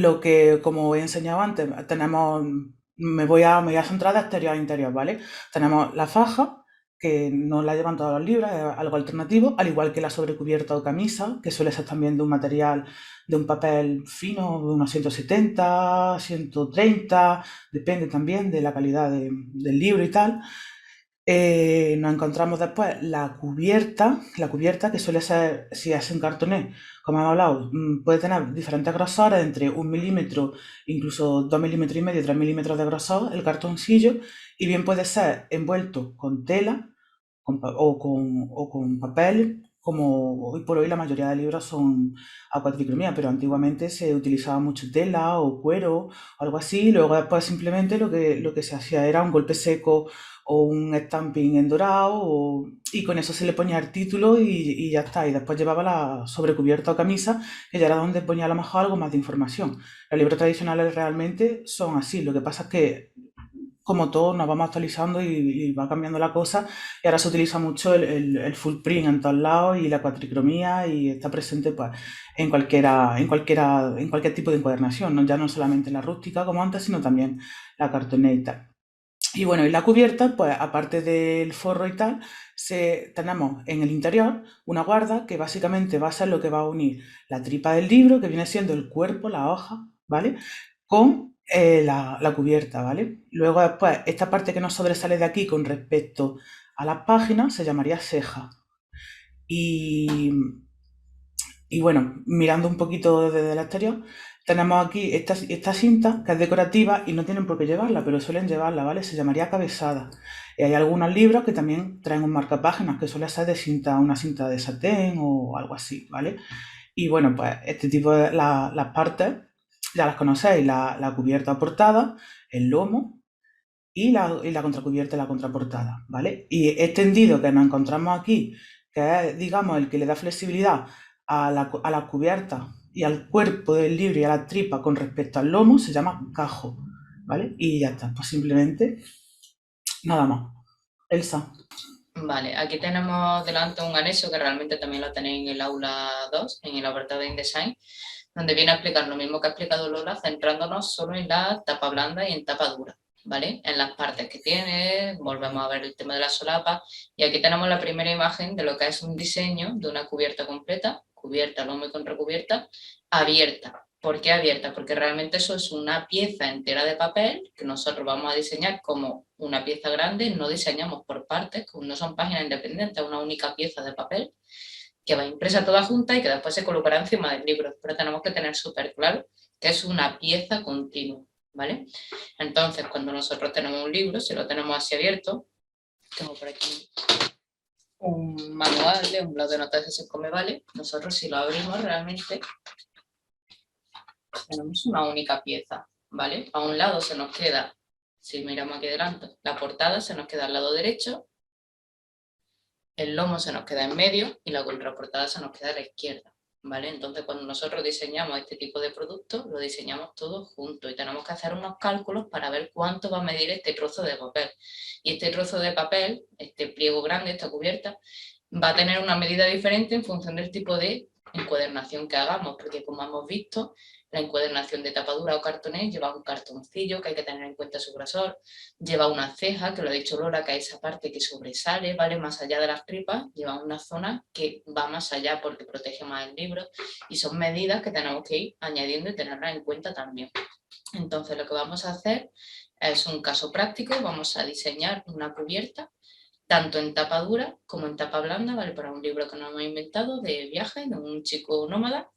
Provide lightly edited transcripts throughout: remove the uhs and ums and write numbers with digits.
lo que, como he enseñado antes, tenemos, me voy a centrar de exterior a interior, ¿vale? Tenemos la faja, que no la llevan todos los libros, es algo alternativo, al igual que la sobrecubierta o camisa, que suele ser también de un material, de un papel fino, de unos 170, 130, depende también de la calidad del libro y tal. Nos encontramos después la cubierta que suele ser, si es en cartoné, como hemos hablado, puede tener diferentes grosores, entre 1 milímetro, incluso 2,5 milímetros, 3 milímetros de grosor, el cartoncillo, y bien puede ser envuelto con tela o con papel, como hoy por hoy la mayoría de libros son a cuatricromía, pero antiguamente se utilizaba mucho tela o cuero o algo así, y luego después simplemente lo que se hacía era un golpe seco o un stamping en dorado y con eso se le ponía el título y ya está. Y después llevaba la sobrecubierta o camisa, que ya era donde ponía a lo mejor algo más de información. Los libros tradicionales realmente son así. Lo que pasa es que, como todo, nos vamos actualizando y va cambiando la cosa. Y ahora se utiliza mucho el full print en todos lados y la cuatricromía y está presente pues en cualquier tipo de encuadernación, ¿no? Ya no solamente la rústica como antes, sino también la cartoneta y tal. Y bueno, y la cubierta, pues aparte del forro y tal, tenemos en el interior una guarda que básicamente va a ser lo que va a unir la tripa del libro, que viene siendo el cuerpo, la hoja, ¿vale? Con la cubierta, ¿vale? Luego después, esta parte que nos sobresale de aquí con respecto a las páginas se llamaría ceja. Y, y bueno, mirando un poquito desde el exterior, tenemos aquí esta cinta que es decorativa y no tienen por qué llevarla, pero suelen llevarla, ¿vale? Se llamaría cabezada. Y hay algunos libros que también traen un marcapáginas que suele ser de cinta, una cinta de satén o algo así, ¿vale? Y bueno, pues este tipo de las partes ya las conocéis, la cubierta o portada, el lomo y la contracubierta y la contraportada, ¿vale? Y este tendido que nos encontramos aquí, que es, digamos, el que le da flexibilidad a la cubierta y al cuerpo del libro y a la tripa con respecto al lomo, se llama cajo, ¿vale? Y ya está, pues simplemente nada más. Elsa. Vale, aquí tenemos delante un anexo que realmente también lo tenéis en el aula 2, en el apartado de InDesign, donde viene a explicar lo mismo que ha explicado Lola, centrándonos solo en la tapa blanda y en tapa dura, ¿vale? En las partes que tiene, volvemos a ver el tema de la solapa, y aquí tenemos la primera imagen de lo que es un diseño de una cubierta completa, cubierta, lomo y contracubierta, abierta. ¿Por qué abierta? Porque realmente eso es una pieza entera de papel que nosotros vamos a diseñar como una pieza grande, no diseñamos por partes, no son páginas independientes, una única pieza de papel que va impresa toda junta y que después se colocará encima del libro, pero tenemos que tener súper claro que es una pieza continua, ¿vale? Entonces, cuando nosotros tenemos un libro, si lo tenemos así abierto, tengo por aquí un manual de un blog de notas de se come vale, nosotros si lo abrimos realmente tenemos una única pieza, ¿vale? A un lado se nos queda, si miramos aquí delante, la portada se nos queda al lado derecho, el lomo se nos queda en medio y la contraportada se nos queda a la izquierda, ¿vale? Entonces, cuando nosotros diseñamos este tipo de productos, lo diseñamos todo junto y tenemos que hacer unos cálculos para ver cuánto va a medir este trozo de papel. Y este trozo de papel, este pliego grande, esta cubierta, va a tener una medida diferente en función del tipo de encuadernación que hagamos, porque como hemos visto, la encuadernación de tapadura o cartoné lleva un cartoncillo que hay que tener en cuenta su grosor, lleva una ceja, que lo ha dicho Lola, que es esa parte que sobresale, ¿vale? Más allá de las tripas, lleva una zona que va más allá porque protege más el libro y son medidas que tenemos que ir añadiendo y tenerlas en cuenta también. Entonces lo que vamos a hacer es un caso práctico, vamos a diseñar una cubierta tanto en tapa dura como en tapa blanda, ¿vale? Para un libro que nos hemos inventado de viaje, de un chico nómada,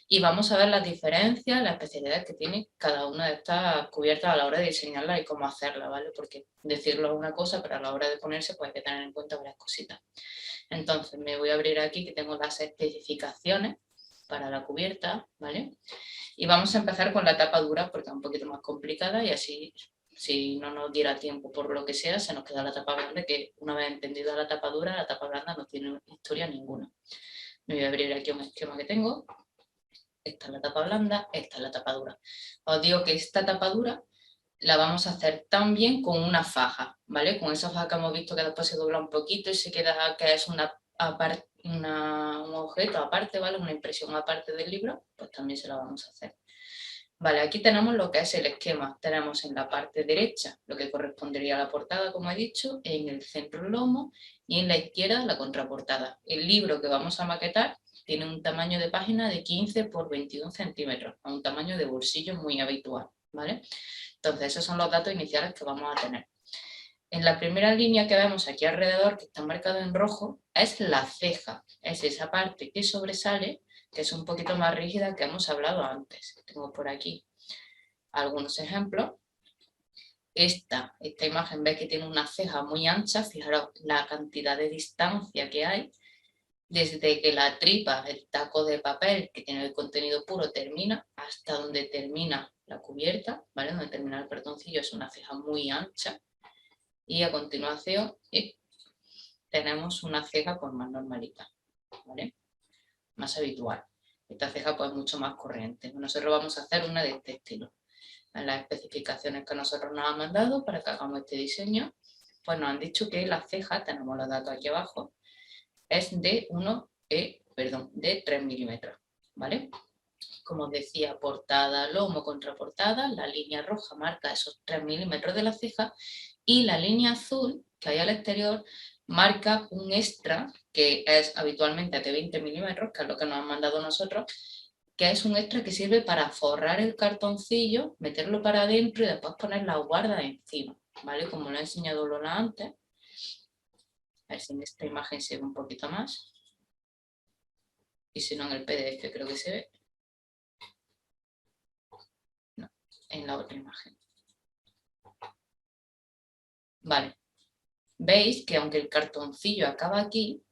y vamos a ver las diferencias, las especialidades que tiene cada una de estas cubiertas a la hora de diseñarla y cómo hacerla, ¿vale? Porque decirlo es una cosa, pero a la hora de ponerse pues hay que tener en cuenta varias cositas. Entonces me voy a abrir aquí que tengo las especificaciones para la cubierta, ¿vale? Y vamos a empezar con la tapa dura porque es un poquito más complicada y así, si no nos diera tiempo por lo que sea, se nos queda la tapa blanda, que una vez entendida la tapa dura, la tapa blanda no tiene historia ninguna. Me voy a abrir aquí un esquema que tengo. Esta es la tapa blanda, esta es la tapa dura. Os digo que esta tapa dura la vamos a hacer también con una faja, ¿vale? Con esa faja que hemos visto que después se dobla un poquito y se queda que es un objeto aparte, ¿vale? Una impresión aparte del libro, pues también se la vamos a hacer. Vale, aquí tenemos lo que es el esquema. Tenemos en la parte derecha lo que correspondería a la portada, como he dicho, en el centro el lomo y en la izquierda la contraportada. El libro que vamos a maquetar tiene un tamaño de página de 15 por 21 centímetros, a un tamaño de bolsillo muy habitual, ¿vale? Entonces, esos son los datos iniciales que vamos a tener. En la primera línea que vemos aquí alrededor, que está marcada en rojo, es la ceja. Es esa parte que sobresale, que es un poquito más rígida que hemos hablado antes. Tengo por aquí algunos ejemplos. Esta imagen ve que tiene una ceja muy ancha, fijaros la cantidad de distancia que hay desde que la tripa, el taco de papel que tiene el contenido puro termina hasta donde termina la cubierta, ¿vale? Donde termina el cartoncillo es una ceja muy ancha y a continuación tenemos una ceja pues más normalita, ¿vale? Más habitual. Esta ceja pues mucho más corriente. Nosotros vamos a hacer una de este estilo. En las especificaciones que nosotros nos han mandado para que hagamos este diseño, pues nos han dicho que la ceja, tenemos los datos aquí abajo, es de de 3 milímetros, ¿vale? Como os decía, portada, lomo, contraportada, la línea roja marca esos 3 milímetros de la ceja y la línea azul que hay al exterior marca un extra que es habitualmente de 20 milímetros, que es lo que nos han mandado nosotros, que es un extra que sirve para forrar el cartoncillo, meterlo para adentro y después poner la guarda encima, ¿vale? Como lo ha enseñado Lola antes. A ver si en esta imagen se ve un poquito más. Y si no en el PDF creo que se ve. No, en la otra imagen. Vale. Veis que aunque el cartoncillo acaba aquí,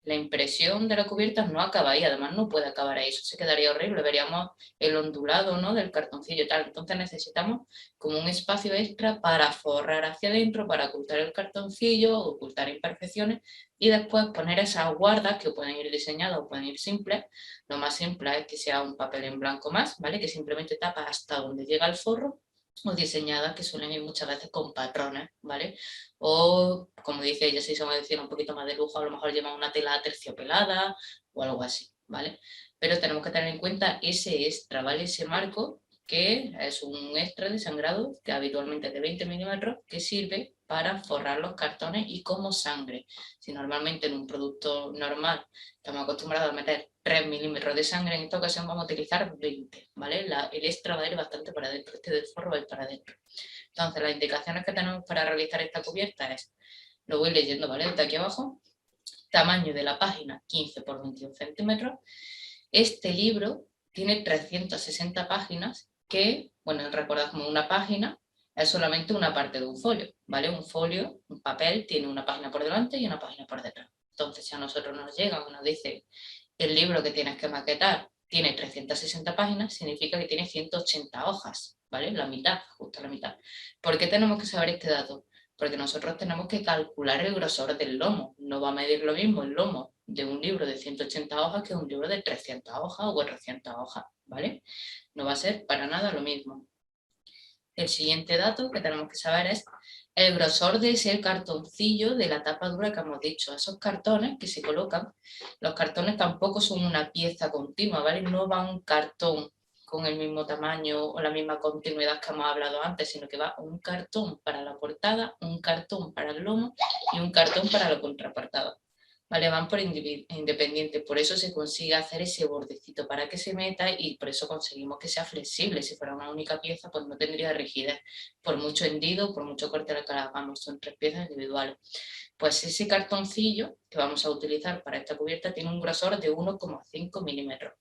la impresión de la cubierta no acaba ahí, además no puede acabar ahí, eso se quedaría horrible, veríamos el ondulado, ¿no?, del cartoncillo y tal. Entonces necesitamos como un espacio extra para forrar hacia adentro, para ocultar el cartoncillo, ocultar imperfecciones y después poner esas guardas que pueden ir diseñadas o pueden ir simples. Lo más simple es que sea un papel en blanco más, ¿vale?, que simplemente tapa hasta donde llega el forro, o diseñadas que suelen ir muchas veces con patrones, ¿vale? O, como dice ella, si son ediciones un poquito más de lujo, a lo mejor llevan una tela terciopelada o algo así, ¿vale? Pero tenemos que tener en cuenta ese extra, ¿vale? Ese marco, que es un extra de sangrado, que habitualmente es de 20 milímetros, que sirve para forrar los cartones y como sangre. Si normalmente en un producto normal estamos acostumbrados a meter 3 milímetros de sangre, en esta ocasión vamos a utilizar 20, ¿vale? El extra va a ir bastante para adentro, este del forro va a ir para adentro. Entonces, las indicaciones que tenemos para realizar esta cubierta es, lo voy leyendo, ¿vale?, de aquí abajo, tamaño de la página 15 por 21 centímetros. Este libro tiene 360 páginas que, bueno, recordad como una página es solamente una parte de un folio, ¿vale? Un folio, un papel, tiene una página por delante y una página por detrás. Entonces, si a nosotros nos llegan y nos dice el libro que tienes que maquetar tiene 360 páginas, significa que tiene 180 hojas, ¿vale? La mitad, justo la mitad. ¿Por qué tenemos que saber este dato? Porque nosotros tenemos que calcular el grosor del lomo. No va a medir lo mismo el lomo de un libro de 180 hojas que un libro de 300 hojas o 400 hojas, ¿vale? No va a ser para nada lo mismo. El siguiente dato que tenemos que saber es el grosor de ese cartoncillo de la tapa dura que hemos dicho. Esos cartones que se colocan, los cartones tampoco son una pieza continua, ¿vale? No va un cartón con el mismo tamaño o la misma continuidad que hemos hablado antes, sino que va un cartón para la portada, un cartón para el lomo y un cartón para la contraportada. ¿Vale? Van por independiente, por eso se consigue hacer ese bordecito para que se meta y por eso conseguimos que sea flexible. Si fuera una única pieza, pues no tendría rigidez, por mucho hendido, por mucho corte que le hagamos, son 3 piezas individuales. Pues ese cartoncillo que vamos a utilizar para esta cubierta tiene un grosor de 1,5 milímetros.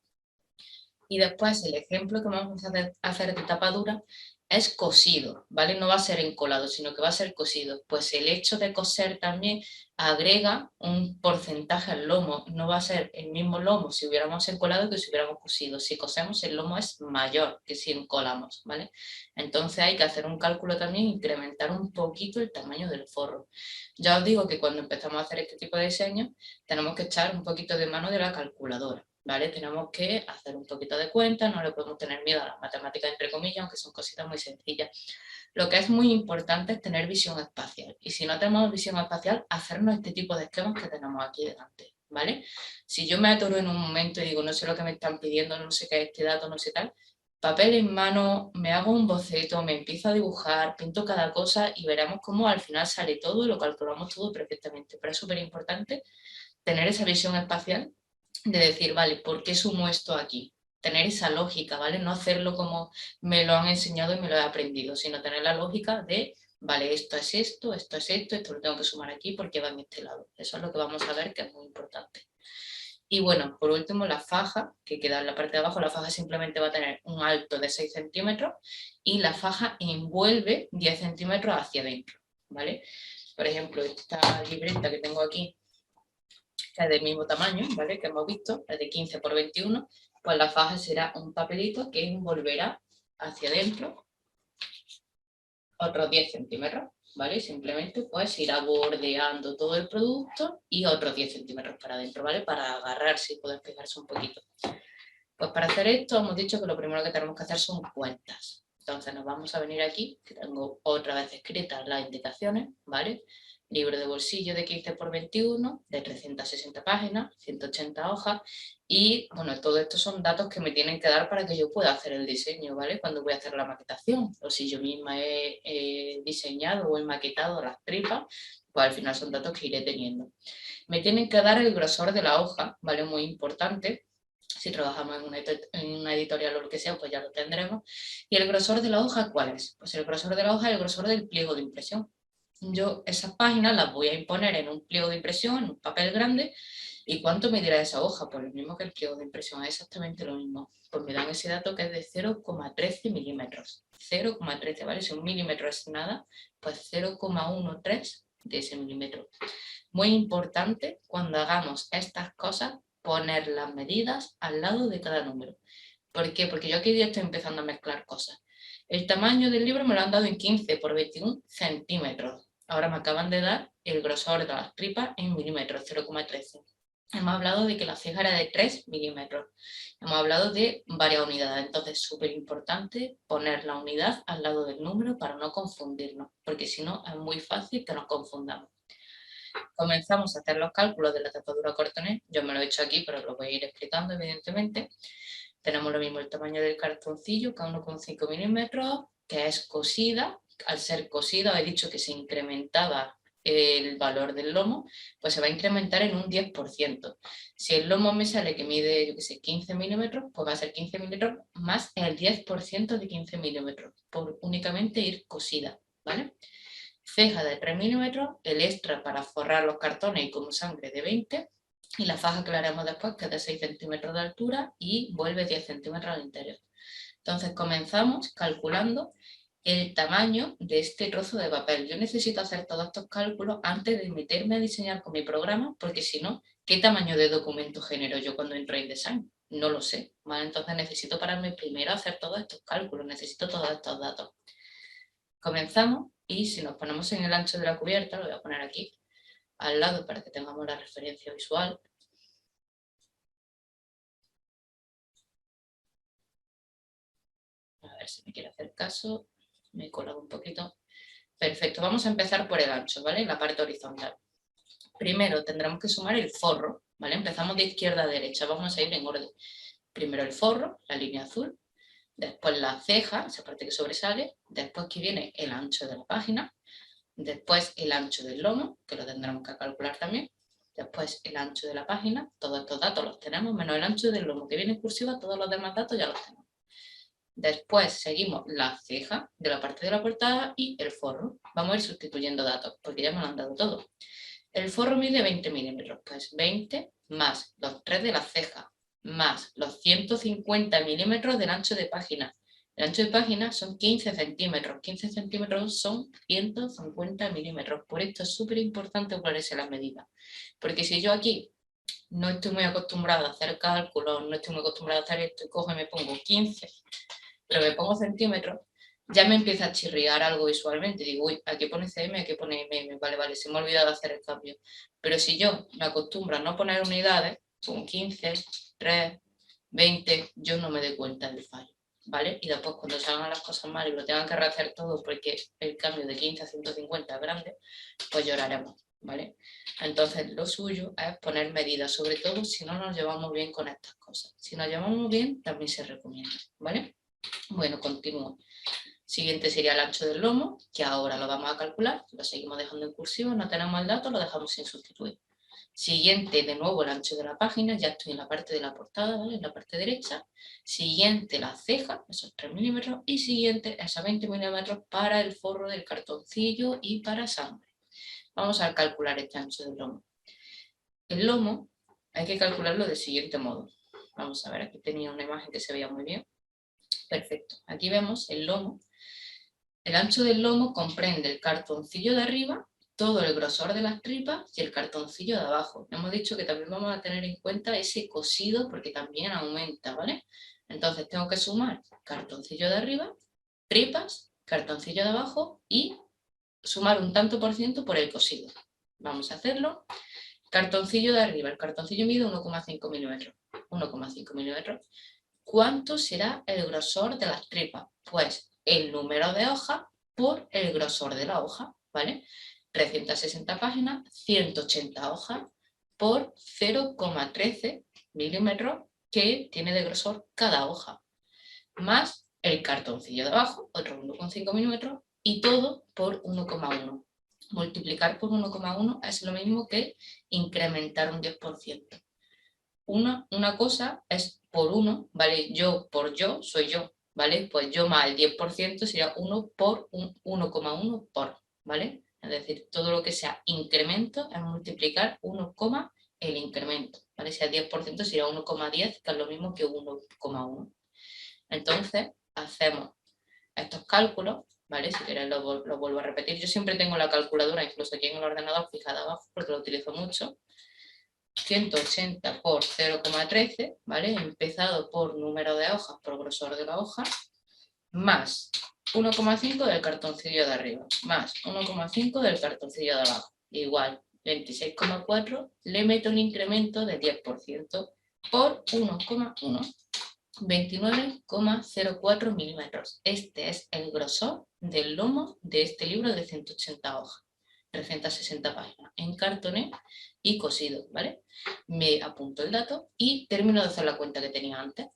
Y después el ejemplo que vamos a hacer de tapadura es cosido, ¿vale? No va a ser encolado, sino que va a ser cosido. Pues el hecho de coser también agrega un porcentaje al lomo. No va a ser el mismo lomo si hubiéramos encolado que si hubiéramos cosido. Si cosemos, el lomo es mayor que si encolamos, ¿vale? Entonces hay que hacer un cálculo también, incrementar un poquito el tamaño del forro. Ya os digo que cuando empezamos a hacer este tipo de diseño, tenemos que echar un poquito de mano de la calculadora. ¿Vale? Tenemos que hacer un poquito de cuenta, no le podemos tener miedo a las matemáticas entre comillas, aunque son cositas muy sencillas. Lo que es muy importante es tener visión espacial, y si no tenemos visión espacial, hacernos este tipo de esquemas que tenemos aquí delante, ¿vale? Si yo me atoro en un momento y digo, no sé lo que me están pidiendo, no sé qué es este dato, no sé tal, papel en mano, me hago un boceto, me empiezo a dibujar, pinto cada cosa y veremos cómo al final sale todo y lo calculamos todo perfectamente. Pero es súper importante tener esa visión espacial de decir, vale, ¿por qué sumo esto aquí? Tener esa lógica, ¿vale? No hacerlo como me lo han enseñado y me lo he aprendido, sino tener la lógica de, vale, esto es esto, esto es esto, esto lo tengo que sumar aquí porque va en este lado. Eso es lo que vamos a ver que es muy importante. Y bueno, por último, la faja, que queda en la parte de abajo, la faja simplemente va a tener un alto de 6 centímetros y la faja envuelve 10 centímetros hacia adentro, ¿vale? Por ejemplo, esta libreta que tengo aquí, que es del mismo tamaño, ¿vale? Que hemos visto, es de 15 por 21, pues la faja será un papelito que envolverá hacia adentro otros 10 centímetros, ¿vale? Simplemente pues irá bordeando todo el producto y otros 10 centímetros para adentro, ¿vale? Para agarrarse y poder pegarse un poquito. Pues para hacer esto hemos dicho que lo primero que tenemos que hacer son cuentas. Entonces nos vamos a venir aquí, que tengo otra vez escritas las indicaciones, ¿vale? Libro de bolsillo de 15 por 21, de 360 páginas, 180 hojas y, bueno, todo esto son datos que me tienen que dar para que yo pueda hacer el diseño, ¿vale? Cuando voy a hacer la maquetación o si yo misma he diseñado o he maquetado las tripas, pues al final son datos que iré teniendo. Me tienen que dar el grosor de la hoja, ¿vale? Muy importante. Si trabajamos en una editorial o lo que sea, pues ya lo tendremos. ¿Y el grosor de la hoja cuál es? Pues el grosor de la hoja es el grosor del pliego de impresión. Yo esas páginas las voy a imponer en un pliego de impresión, en un papel grande. ¿Y cuánto medirá esa hoja? Pues lo mismo que el pliego de impresión, es exactamente lo mismo. Pues me dan ese dato que es de 0,13 milímetros. 0,13, ¿vale? Si un milímetro es nada, pues 0,13 de ese milímetro. Muy importante cuando hagamos estas cosas poner las medidas al lado de cada número. ¿Por qué? Porque yo aquí ya estoy empezando a mezclar cosas. El tamaño del libro me lo han dado en 15 por 21 centímetros. Ahora me acaban de dar el grosor de las tripas en milímetros, 0,13. Hemos hablado de que la ceja era de 3 milímetros. Hemos hablado de varias unidades. Entonces es súper importante poner la unidad al lado del número para no confundirnos, porque si no es muy fácil que nos confundamos. Comenzamos a hacer los cálculos de la tapadura cortoné. Yo me lo he hecho aquí, pero lo voy a ir explicando, evidentemente. Tenemos lo mismo el tamaño del cartoncillo, que 1,5 milímetros, que es cosida. Al ser cosida, he dicho que se incrementaba el valor del lomo, pues se va a incrementar en un 10%. Si el lomo me sale que mide, yo qué sé, 15 milímetros, pues va a ser 15 milímetros más el 10% de 15 milímetros, por únicamente ir cosida, ¿vale? Ceja de 3 milímetros, el extra para forrar los cartones y como sangre de 20, y la faja que le haremos después, que es de 6 centímetros de altura y vuelve 10 centímetros al interior. Entonces comenzamos calculando el tamaño de este trozo de papel. Yo necesito hacer todos estos cálculos antes de meterme a diseñar con mi programa, porque si no, ¿qué tamaño de documento genero yo cuando entro en InDesign? No lo sé, ¿vale? Entonces necesito pararme primero a hacer todos estos cálculos, necesito todos estos datos. Comenzamos y si nos ponemos en el ancho de la cubierta, lo voy a poner aquí al lado para que tengamos la referencia visual. A ver si me quiere hacer caso, me he colado un poquito. Perfecto, vamos a empezar por el ancho, ¿vale? La parte horizontal. Primero tendremos que sumar el forro, ¿vale? Empezamos de izquierda a derecha, vamos a ir en orden. Primero el forro, la línea azul, después la ceja, esa parte que sobresale, después que viene el ancho de la página, después el ancho del lomo, que lo tendremos que calcular también, después el ancho de la página, todos estos datos los tenemos, menos el ancho del lomo que viene en cursiva, todos los demás datos ya los tenemos. Después seguimos la ceja de la parte de la portada y el forro. Vamos a ir sustituyendo datos, porque ya me lo han dado todo. El forro mide 20 milímetros, pues 20 más los 3 de la ceja, más los 150 milímetros del ancho de página. El ancho de página son 15 centímetros, 15 centímetros son 150 milímetros. Por esto es súper importante ponerse las medidas, porque si yo aquí no estoy muy acostumbrada a hacer cálculos, no estoy muy acostumbrada a hacer esto y cojo y me pongo 15, pero me pongo centímetros, ya me empieza a chirriar algo visualmente. Digo, uy, aquí pone cm, aquí pone mm, vale, se me ha olvidado hacer el cambio. Pero si yo me acostumbro a no poner unidades, con 15, 3, 20, yo no me doy cuenta del fallo, ¿vale? Y después cuando se hagan las cosas mal y lo tengan que rehacer todo porque el cambio de 15 a 150 es grande, pues lloraremos, ¿vale? Entonces lo suyo es poner medidas, sobre todo si no nos llevamos bien con estas cosas. Si nos llevamos bien, también se recomienda, ¿vale? Bueno, continúo. Siguiente sería el ancho del lomo, que ahora lo vamos a calcular, lo seguimos dejando en cursivo, no tenemos el dato, lo dejamos sin sustituir. Siguiente, de nuevo, el ancho de la página, ya estoy en la parte de la portada, ¿vale? En la parte derecha. Siguiente, la ceja, esos 3 milímetros. Y siguiente, esos 20 milímetros para el forro del cartoncillo y para sangre. Vamos a calcular este ancho del lomo. El lomo hay que calcularlo del siguiente modo. Vamos a ver, aquí tenía una imagen que se veía muy bien. Perfecto. Aquí vemos el lomo. El ancho del lomo comprende el cartoncillo de arriba, todo el grosor de las tripas y el cartoncillo de abajo. Hemos dicho que también vamos a tener en cuenta ese cosido porque también aumenta, ¿vale? Entonces tengo que sumar cartoncillo de arriba, tripas, cartoncillo de abajo y sumar un tanto por ciento por el cosido. Vamos a hacerlo. Cartoncillo de arriba, el cartoncillo mide 1,5 milímetros. 1,5 milímetros. ¿Cuánto será el grosor de las tripas? Pues el número de hojas por el grosor de la hoja, ¿vale? 360 páginas, 180 hojas por 0,13 milímetros que tiene de grosor cada hoja, más el cartoncillo de abajo, otro 1,5 milímetros, y todo por 1,1. Multiplicar por 1,1 es lo mismo que incrementar un 10%. Una cosa es por 1, ¿vale? Yo por yo soy yo, ¿vale? Pues yo más el 10% sería 1 por 1,1 por, ¿vale? Es decir, todo lo que sea incremento es multiplicar 1, el incremento, ¿vale? Si el 10% sería 1,10, que es lo mismo que 1,1. Entonces, hacemos estos cálculos, ¿vale? Si queréis lo vuelvo a repetir. Yo siempre tengo la calculadora, incluso aquí en el ordenador, fijada abajo, porque lo utilizo mucho. 180 por 0,13, ¿vale? Empezado por número de hojas por grosor de la hoja, más 1,5 del cartoncillo de arriba, más 1,5 del cartoncillo de abajo. Igual, 26,4, le meto un incremento de 10% por 1,1. 29,04 milímetros. Este es el grosor del lomo de este libro de 180 hojas, 360 páginas, en cartoné y cosido, ¿vale? Me apunto el dato y termino de hacer la cuenta que tenía antes.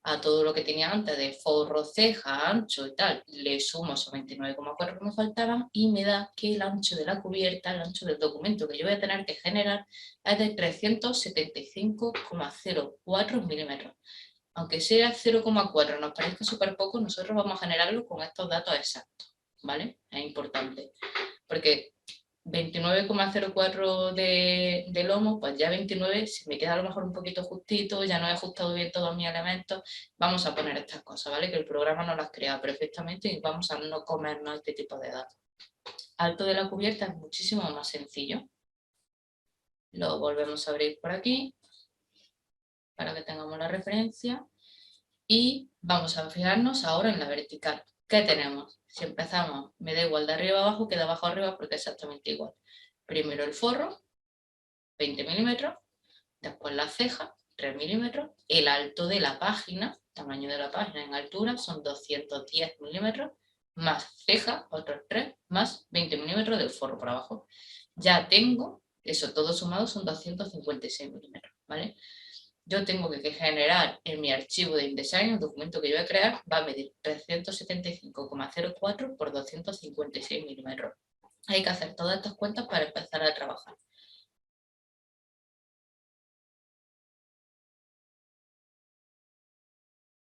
A todo lo que tenía antes de forro, ceja, ancho y tal, le sumo esos 29,4 que me faltaban y me da que el ancho de la cubierta, el ancho del documento que yo voy a tener que generar es de 375,04 milímetros. Aunque sea 0,4 nos parezca súper poco, nosotros vamos a generarlo con estos datos exactos, ¿vale? Es importante, porque 29,04 de lomo, pues ya 29, si me queda a lo mejor un poquito justito, ya no he ajustado bien todos mis elementos, vamos a poner estas cosas, ¿vale? Que el programa no las crea perfectamente y vamos a no comernos este tipo de datos. Alto de la cubierta es muchísimo más sencillo. Lo volvemos a abrir por aquí, para que tengamos la referencia. Y vamos a fijarnos ahora en la vertical. ¿Qué tenemos? Si empezamos, me da igual de arriba a abajo que de abajo a arriba porque es exactamente igual. Primero el forro, 20 milímetros, después la ceja, 3 milímetros, el alto de la página, tamaño de la página en altura son 210 milímetros, más ceja, otros 3, más 20 milímetros del forro por abajo. Ya tengo, eso todo sumado son 256 milímetros, ¿vale? Yo tengo que generar en mi archivo de InDesign, el documento que yo voy a crear, va a medir 375,04 por 256 milímetros. Hay que hacer todas estas cuentas para empezar a trabajar.